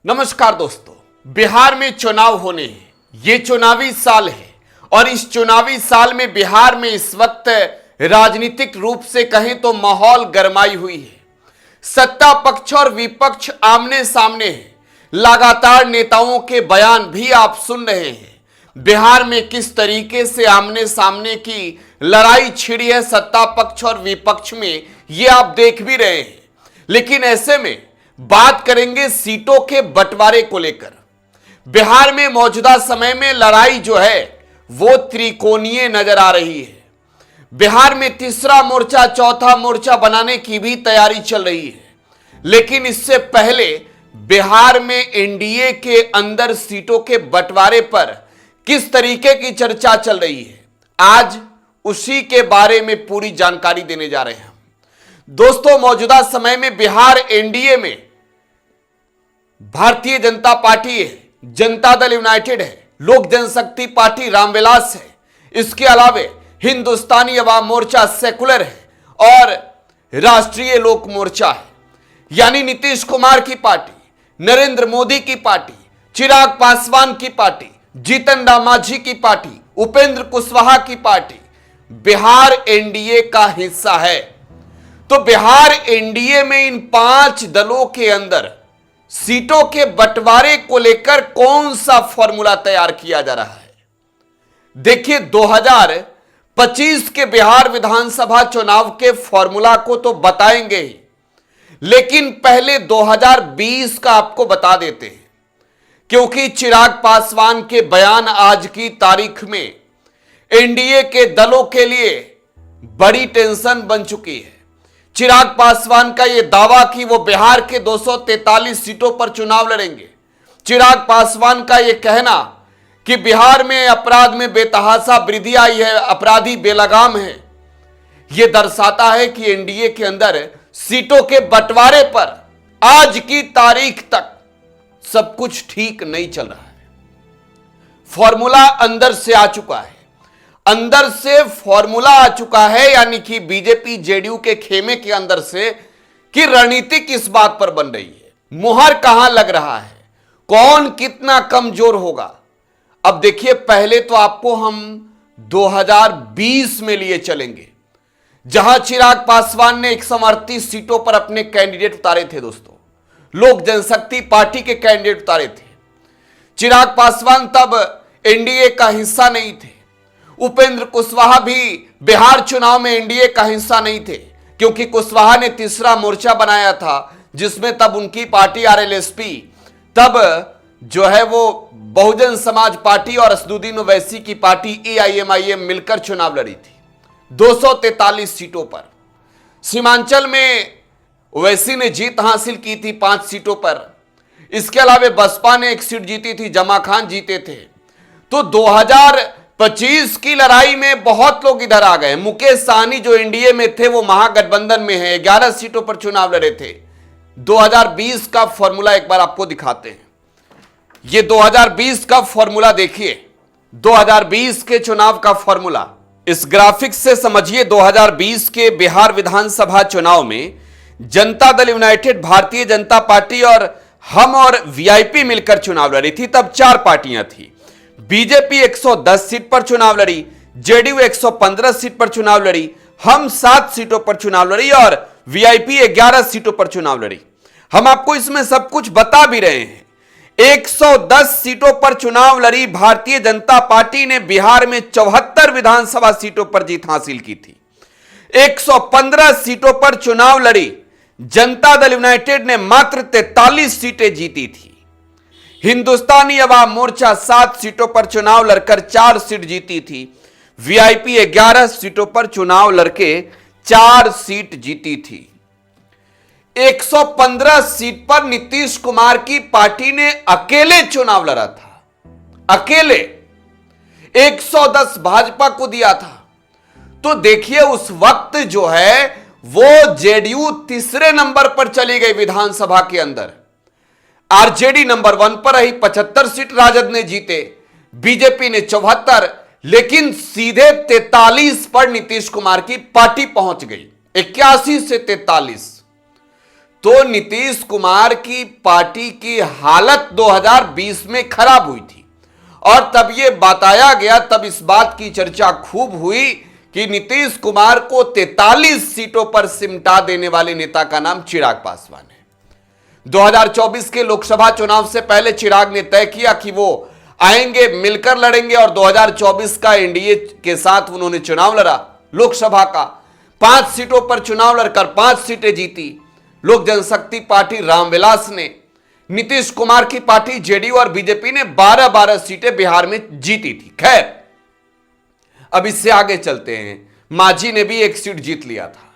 नमस्कार दोस्तों, बिहार में चुनाव होने हैं। ये चुनावी साल है और इस चुनावी साल में बिहार में इस वक्त राजनीतिक रूप से कहें तो माहौल गरमाई हुई है। सत्ता पक्ष और विपक्ष आमने सामने है। लगातार नेताओं के बयान भी आप सुन रहे हैं। बिहार में किस तरीके से आमने सामने की लड़ाई छिड़ी है सत्ता पक्ष और विपक्ष में, ये आप देख भी रहे हैं। लेकिन ऐसे में बात करेंगे सीटों के बंटवारे को लेकर। बिहार में मौजूदा समय में लड़ाई जो है वो त्रिकोणीय नजर आ रही है। बिहार में तीसरा मोर्चा चौथा मोर्चा बनाने की भी तैयारी चल रही है। लेकिन इससे पहले बिहार में एनडीए के अंदर सीटों के बंटवारे पर किस तरीके की चर्चा चल रही है, आज उसी के बारे में पूरी जानकारी देने जा रहे हैं। दोस्तों, मौजूदा समय में बिहार एनडीए में भारतीय जनता पार्टी है, जनता दल यूनाइटेड है, लोक जनशक्ति पार्टी रामविलास है, इसके अलावे हिंदुस्तानी अवाम मोर्चा सेकुलर है और राष्ट्रीय लोक मोर्चा है। यानी नीतीश कुमार की पार्टी, नरेंद्र मोदी की पार्टी, चिराग पासवान की पार्टी, जीतन राम मांझी की पार्टी, उपेंद्र कुशवाहा की पार्टी बिहार एनडीए का हिस्सा है। तो बिहार एनडीए में इन 5 दलों के अंदर सीटों के बंटवारे को लेकर कौन सा फॉर्मूला तैयार किया जा रहा है। देखिए, 2025 के बिहार विधानसभा चुनाव के फॉर्मूला को तो बताएंगे ही, लेकिन पहले 2020 का आपको बता देते हैं, क्योंकि चिराग पासवान के बयान आज की तारीख में एनडीए के दलों के लिए बड़ी टेंशन बन चुकी है। चिराग पासवान का यह दावा कि वो बिहार के 243 सीटों पर चुनाव लड़ेंगे, चिराग पासवान का यह कहना कि बिहार में अपराध में बेतहाशा वृद्धि आई है, अपराधी बेलगाम है, यह दर्शाता है कि एनडीए के अंदर सीटों के बंटवारे पर आज की तारीख तक सब कुछ ठीक नहीं चल रहा है। फॉर्मूला अंदर से आ चुका है, अंदर से फॉर्मूला आ चुका है, यानी कि बीजेपी जेडीयू के खेमे के अंदर से कि रणनीति किस बात पर बन रही है, मुहर कहां लग रहा है, कौन कितना कमजोर होगा। अब देखिए, पहले तो आपको हम 2020 में लिए चलेंगे, जहां चिराग पासवान ने 138 सीटों पर अपने कैंडिडेट उतारे थे। दोस्तों, लोक जनशक्ति पार्टी के कैंडिडेट उतारे थे। चिराग पासवान तब एनडीए का हिस्सा नहीं थे। उपेंद्र कुशवाहा भी बिहार चुनाव में एनडीए का हिस्सा नहीं थे, क्योंकि कुशवाहा ने तीसरा मोर्चा बनाया था, जिसमें तब उनकी पार्टी आरएलएसपी, तब जो है वो बहुजन समाज पार्टी और असदुद्दीन ओवैसी की पार्टी एआईएमआईएम मिलकर चुनाव लड़ी थी 243 सीटों पर। सीमांचल में ओवैसी ने जीत हासिल की थी 5 सीटों पर। इसके अलावा बसपा ने 1 सीट जीती थी, जमा खान जीते थे। तो 2025 की लड़ाई में बहुत लोग इधर आ गए। मुकेश सहनी जो एनडीए में थे वो महागठबंधन में है, 11 सीटों पर चुनाव लड़े थे। 2020 का फॉर्मूला एक बार आपको दिखाते हैं। ये 2020 का फॉर्मूला देखिए, 2020 के चुनाव का फॉर्मूला इस ग्राफिक्स से समझिए। 2020 के बिहार विधानसभा चुनाव में जनता दल यूनाइटेड, भारतीय जनता पार्टी और हम और वीआईपी मिलकर चुनाव लड़ी थी। तब 4 पार्टियां थी। बीजेपी 110 सीट पर चुनाव लड़ी, जेडीयू 115 सीट पर चुनाव लड़ी, हम 7 सीटों पर चुनाव लड़ी और वीआईपी 11 सीटों पर चुनाव लड़ी। हम आपको इसमें सब कुछ बता भी रहे हैं। 110 सीटों पर चुनाव लड़ी भारतीय जनता पार्टी ने बिहार में 74 विधानसभा सीटों पर जीत हासिल की थी। 115 सीटों पर चुनाव लड़ी जनता दल यूनाइटेड ने मात्र 43 सीटें जीती थी। हिंदुस्तानी अवाम मोर्चा 7 सीटों पर चुनाव लड़कर 4 सीट जीती थी। वीआईपी 11 सीटों पर चुनाव लड़के 4 सीट जीती थी। 115 सीट पर नीतीश कुमार की पार्टी ने अकेले चुनाव लड़ा था, अकेले। 110 भाजपा को दिया था। तो देखिए, उस वक्त जो है वो जेडीयू तीसरे नंबर पर चली गई विधानसभा के अंदर, आरजेडी नंबर 1 पर रही, 75 सीट राजद ने जीते, बीजेपी ने 74, लेकिन सीधे 43 पर नीतीश कुमार की पार्टी पहुंच गई, 81 से 43। तो नीतीश कुमार की पार्टी की हालत 2020 में खराब हुई थी और तब यह बताया गया, तब इस बात की चर्चा खूब हुई कि नीतीश कुमार को 43 सीटों पर सिमटा देने वाले नेता का नाम चिराग पासवान है। 2024 के लोकसभा चुनाव से पहले चिराग ने तय किया कि वो आएंगे, मिलकर लड़ेंगे और 2024 का एनडीए के साथ उन्होंने चुनाव लड़ा। लोकसभा का 5 सीटों पर चुनाव लड़कर 5 सीटें जीती। लोक जनशक्ति पार्टी रामविलास ने, नीतीश कुमार की पार्टी जेडीयू और बीजेपी ने 12-12 सीटें बिहार में जीती थी। खैर, अब इससे आगे चलते हैं। मांझी ने भी 1 सीट जीत लिया था।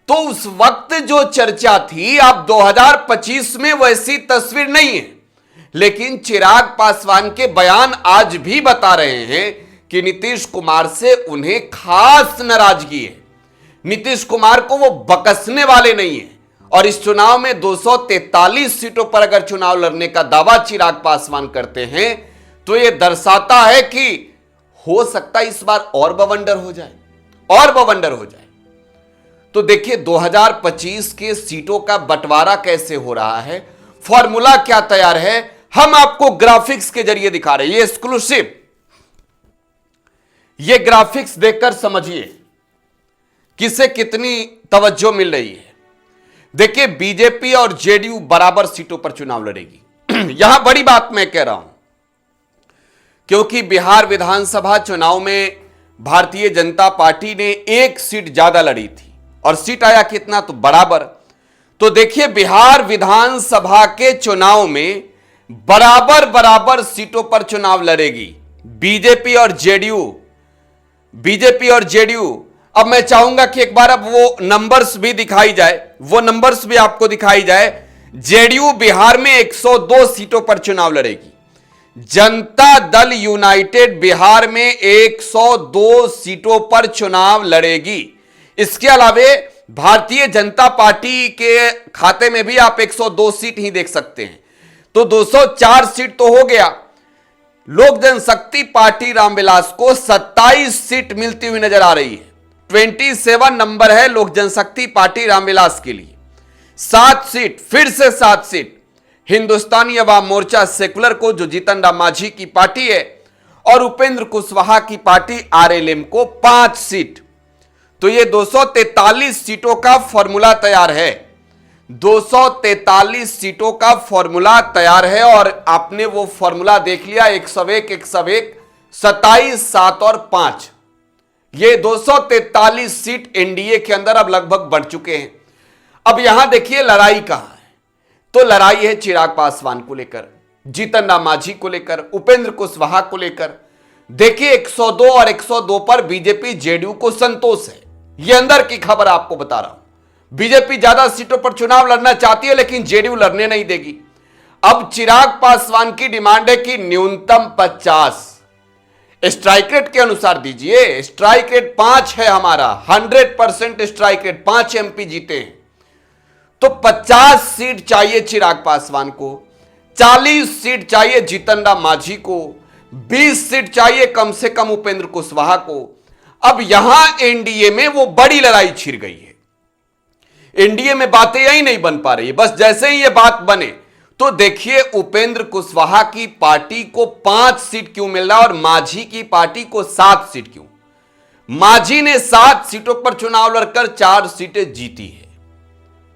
तो उस वक्त जो चर्चा थी, अब 2025 में वैसी तस्वीर नहीं है, लेकिन चिराग पासवान के बयान आज भी बता रहे हैं कि नीतीश कुमार से उन्हें खास नाराजगी है। नीतीश कुमार को वो बकसने वाले नहीं है और इस चुनाव में 243 सीटों पर अगर चुनाव लड़ने का दावा चिराग पासवान करते हैं तो यह दर्शाता है कि हो सकता है इस बार और बवंडर हो जाए, और बवंडर हो जाए। तो देखिए 2025 के सीटों का बंटवारा कैसे हो रहा है, फॉर्मूला क्या तैयार है, हम आपको ग्राफिक्स के जरिए दिखा रहे हैं। ये एक्सक्लूसिव, ये ग्राफिक्स देखकर समझिए किसे कितनी तवज्जो मिल रही है। देखिए बीजेपी और जेडीयू बराबर सीटों पर चुनाव लड़ेगी। यहां बड़ी बात मैं कह रहा हूं क्योंकि बिहार विधानसभा चुनाव में भारतीय जनता पार्टी ने 1 सीट ज्यादा लड़ी थी और सीट आया कितना, तो बराबर। तो देखिए बिहार विधानसभा के चुनाव में बराबर बराबर सीटों पर चुनाव लड़ेगी बीजेपी और जेडीयू। बीजेपी और जेडीयू। अब मैं चाहूंगा कि एक बार अब वो नंबर्स भी दिखाई जाए, वो नंबर्स भी आपको दिखाई जाए। जेडीयू बिहार में 102 सीटों पर चुनाव लड़ेगी। जनता दल यूनाइटेड बिहार में 102 सीटों पर चुनाव लड़ेगी। इसके अलावे भारतीय जनता पार्टी के खाते में भी आप 102 सीट ही देख सकते हैं, तो 204 सीट तो हो गया। लोक जनशक्ति पार्टी रामविलास को 27 सीट मिलती हुई नजर आ रही है। 27 नंबर है लोक जनशक्ति पार्टी रामविलास के लिए। 7 सीट, फिर से 7 सीट हिंदुस्तानी अवाम मोर्चा सेकुलर को, जो जीतन राम मांझी की पार्टी है, और उपेंद्र कुशवाहा की पार्टी आरएलएम को 5 सीट। तो ये 243 सीटों का फॉर्मूला तैयार है। 243 सीटों का फॉर्मूला तैयार है और आपने वो फॉर्मूला देख लिया, 101, 101, 27, 7 और 5। ये 243 सीट एनडीए के अंदर अब लगभग बढ़ चुके हैं। अब यहां देखिए लड़ाई कहां है, तो लड़ाई है चिराग पासवान को लेकर, जीतन राम मांझी को लेकर, उपेंद्र कुशवाहा को लेकर। देखिए 102 और 102 पर बीजेपी जेडीयू को संतोष है। यह अंदर की खबर आपको बता रहा हूं। बीजेपी ज्यादा सीटों पर चुनाव लड़ना चाहती है लेकिन जेडीयू लड़ने नहीं देगी। अब चिराग पासवान की डिमांड है कि न्यूनतम 50। स्ट्राइक रेट के अनुसार दीजिए, स्ट्राइक रेट 5 है हमारा, 100% स्ट्राइक रेट, 5 एमपी जीते हैं, तो 50 सीट चाहिए चिराग पासवान को, 40 सीट चाहिए जीतन राम मांझी को, 20 सीट चाहिए कम से कम उपेंद्र कुशवाहा को। अब यहां एनडीए में वो बड़ी लड़ाई छिड़ गई है। एनडीए में बातें यही नहीं बन पा रही, बस जैसे ही ये बात बने तो देखिए उपेंद्र कुशवाहा की पार्टी को 5 सीट क्यों मिल रहा है और मांझी की पार्टी को 7 सीट क्यों। मांझी ने 7 सीटों पर चुनाव लड़कर 4 सीटें जीती है।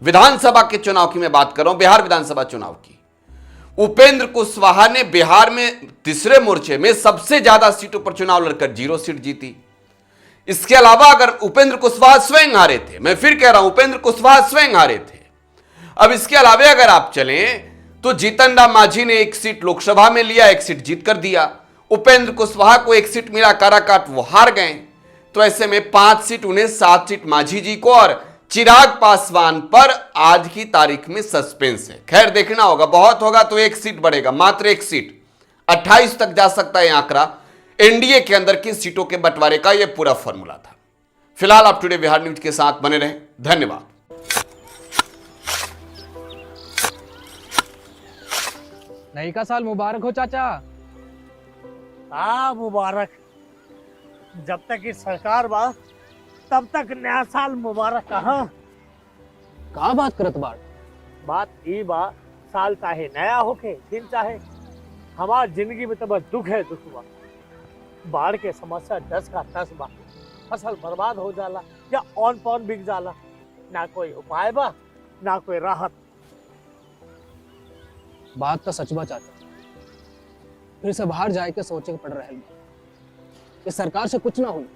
विधानसभा के चुनाव की मैं बात कर रहा हूं, बिहार विधानसभा चुनाव की। उपेंद्र कुशवाहा ने बिहार में तीसरे मोर्चे में सबसे ज्यादा सीटों पर चुनाव लड़कर 0 सीट जीती। इसके अलावा अगर उपेंद्र कुशवाहा स्वयं हारे थे, मैं फिर कह रहा हूं उपेंद्र कुशवाहा स्वयं हारे थे। अब इसके अलावा अगर आप चलें तो जीतन राम मांझी ने 1 सीट लोकसभा में लिया, 1 सीट जीत कर दिया। उपेंद्र कुशवाहा को 1 सीट मिला काराकाट, वो हार गए। तो ऐसे में 5 सीट उन्हें, 7 सीट मांझी जी को, और चिराग पासवान पर आज की तारीख में सस्पेंस है। खैर देखना होगा, बहुत होगा तो 1 सीट बढ़ेगा, मात्र 1 सीट, 28 तक जा सकता है आंकड़ा। एनडीए के अंदर की सीटों के बंटवारे का यह पूरा फॉर्मूला था। फिलहाल आप टुडे बिहार न्यूज के साथ बने रहें, धन्यवाद। नई का साल मुबारक हो चाचा। हाँ मुबारक। जब तक इस सरकार बा तब तक नया साल मुबारक। कहाँ का बात करत बाड़, बात ई बा, साल चाहे नया होके दिन चाहे, हमार जिंदगी में तो बस दुख है, दुख बा। बाढ़ के समस्या 10 का 10 बा। फसल बर्बाद हो जाला या ऑन पॉन बिक जाला, ना कोई उपाय बा ना कोई राहत। बात तो सच बा चाचा, फिर से बाहर जाए के सोचे के पड़ रहा है। इस सरकार से कुछ ना हुई।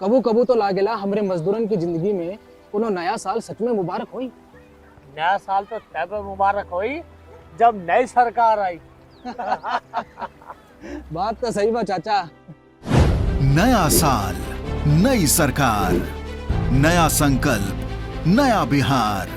कबू कबू तो लागेला हमरे मजदूरन की जिंदगी में कोनो नया साल सच में मुबारक हुई। नया साल तो तब मुबारक हुई जब नई सरकार आई। बात तो सही बा चाचा। नया साल, नई सरकार, नया संकल्प, नया बिहार।